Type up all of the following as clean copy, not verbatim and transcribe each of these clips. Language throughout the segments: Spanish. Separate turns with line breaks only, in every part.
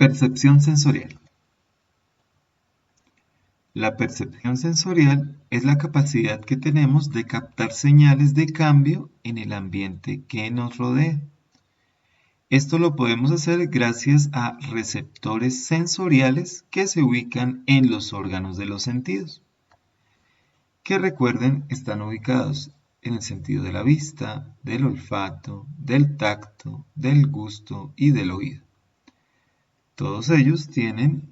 Percepción sensorial. La percepción sensorial es la capacidad que tenemos de captar señales de cambio en el ambiente que nos rodea. Esto lo podemos hacer gracias a receptores sensoriales que se ubican en los órganos de los sentidos, que recuerden están ubicados en el sentido de la vista, del olfato, del tacto, del gusto y del oído. Todos ellos tienen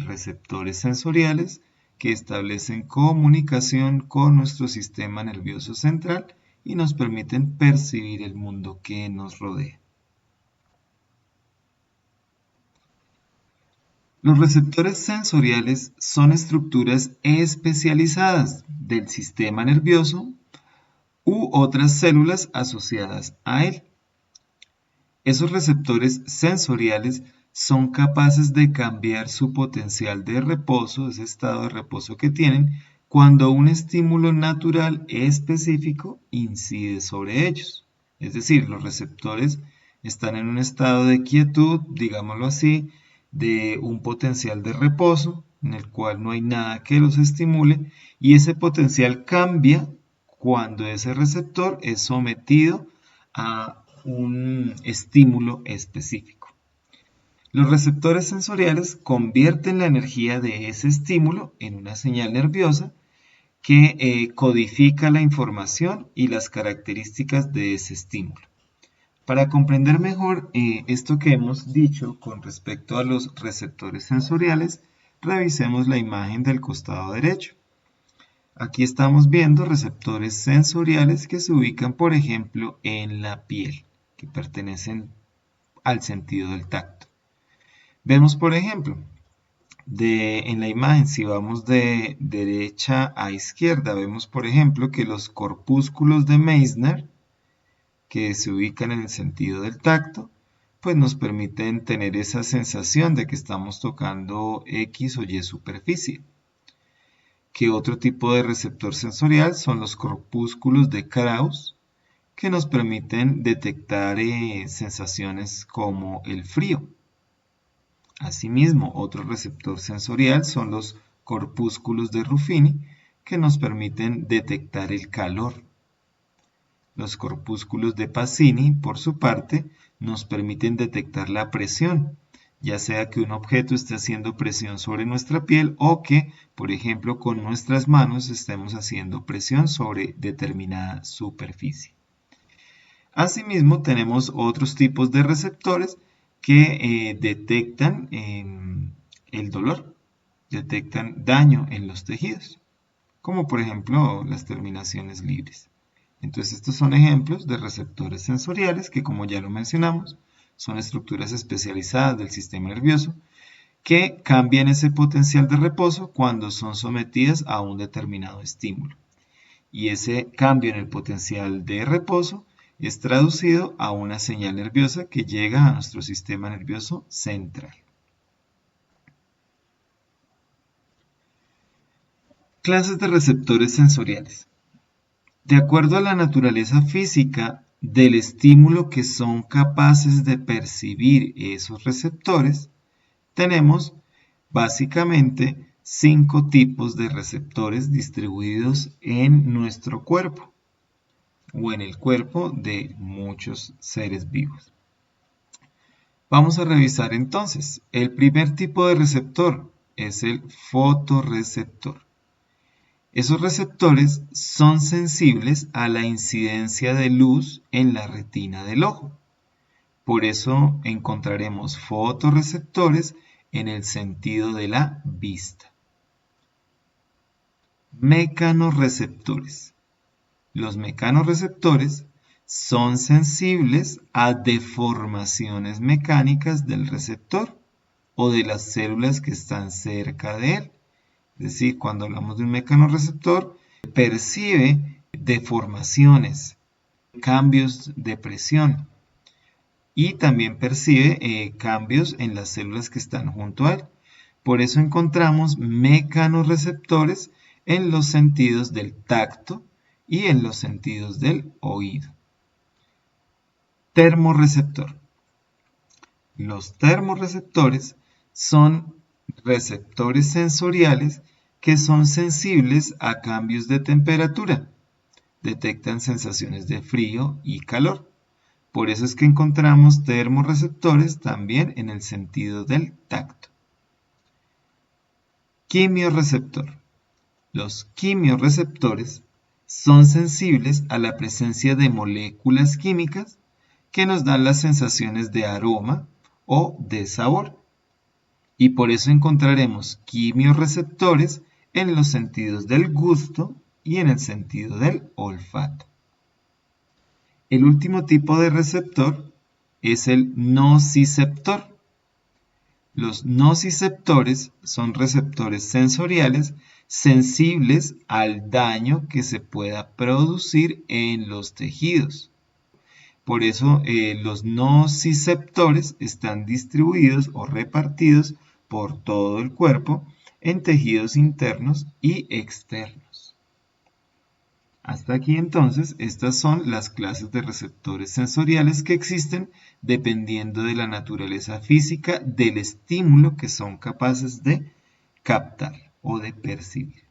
receptores sensoriales que establecen comunicación con nuestro sistema nervioso central y nos permiten percibir el mundo que nos rodea. Los receptores sensoriales son estructuras especializadas del sistema nervioso u otras células asociadas a él. Esos receptores sensoriales son capaces de cambiar su potencial de reposo, ese estado de reposo que tienen, cuando un estímulo natural específico incide sobre ellos. Es decir, los receptores están en un estado de quietud, digámoslo así, de un potencial de reposo, en el cual no hay nada que los estimule, y ese potencial cambia cuando ese receptor es sometido a un estímulo específico. Los receptores sensoriales convierten la energía de ese estímulo en una señal nerviosa que codifica la información y las características de ese estímulo. Para comprender mejor esto que hemos dicho con respecto a los receptores sensoriales, revisemos la imagen del costado derecho. Aquí estamos viendo receptores sensoriales que se ubican, por ejemplo, en la piel, que pertenecen al sentido del tacto. Vemos, por ejemplo, en la imagen, si vamos de derecha a izquierda, vemos, por ejemplo, que los corpúsculos de Meissner, que se ubican en el sentido del tacto, pues nos permiten tener esa sensación de que estamos tocando X o Y superficie. ¿Qué otro tipo de receptor sensorial? Son los corpúsculos de Krauss, que nos permiten detectar sensaciones como el frío. Asimismo, otro receptor sensorial son los corpúsculos de Ruffini, que nos permiten detectar el calor. Los corpúsculos de Pacini, por su parte, nos permiten detectar la presión, ya sea que un objeto esté haciendo presión sobre nuestra piel o que, por ejemplo, con nuestras manos estemos haciendo presión sobre determinada superficie. Asimismo, tenemos otros tipos de receptores que detectan el dolor, detectan daño en los tejidos, como por ejemplo las terminaciones libres. Entonces estos son ejemplos de receptores sensoriales que, como ya lo mencionamos, son estructuras especializadas del sistema nervioso que cambian ese potencial de reposo cuando son sometidas a un determinado estímulo. Y ese cambio en el potencial de reposo es traducido a una señal nerviosa que llega a nuestro sistema nervioso central. Clases de receptores sensoriales. De acuerdo a la naturaleza física del estímulo que son capaces de percibir esos receptores, tenemos básicamente 5 tipos de receptores distribuidos en nuestro cuerpo o en el cuerpo de muchos seres vivos. Vamos a revisar entonces. El primer tipo de receptor es el fotorreceptor. Esos receptores son sensibles a la incidencia de luz en la retina del ojo. Por eso encontraremos fotorreceptores en el sentido de la vista. Mecanorreceptores. Los mecanorreceptores son sensibles a deformaciones mecánicas del receptor o de las células que están cerca de él. Es decir, cuando hablamos de un mecanorreceptor, percibe deformaciones, cambios de presión y también percibe cambios en las células que están junto a él. Por eso encontramos mecanorreceptores en los sentidos del tacto y en los sentidos del oído. Termorreceptor. Los termorreceptores son receptores sensoriales que son sensibles a cambios de temperatura. Detectan sensaciones de frío y calor. Por eso es que encontramos termorreceptores también en el sentido del tacto. Quimiorreceptor. Los quimiorreceptores son sensibles a la presencia de moléculas químicas que nos dan las sensaciones de aroma o de sabor. Y por eso encontraremos quimiorreceptores en los sentidos del gusto y en el sentido del olfato. El último tipo de receptor es el nociceptor. Los nociceptores son receptores sensoriales sensibles al daño que se pueda producir en los tejidos. Por eso los nociceptores están distribuidos o repartidos por todo el cuerpo en tejidos internos y externos. Hasta aquí entonces, estas son las clases de receptores sensoriales que existen dependiendo de la naturaleza física del estímulo que son capaces de captar o de percibir.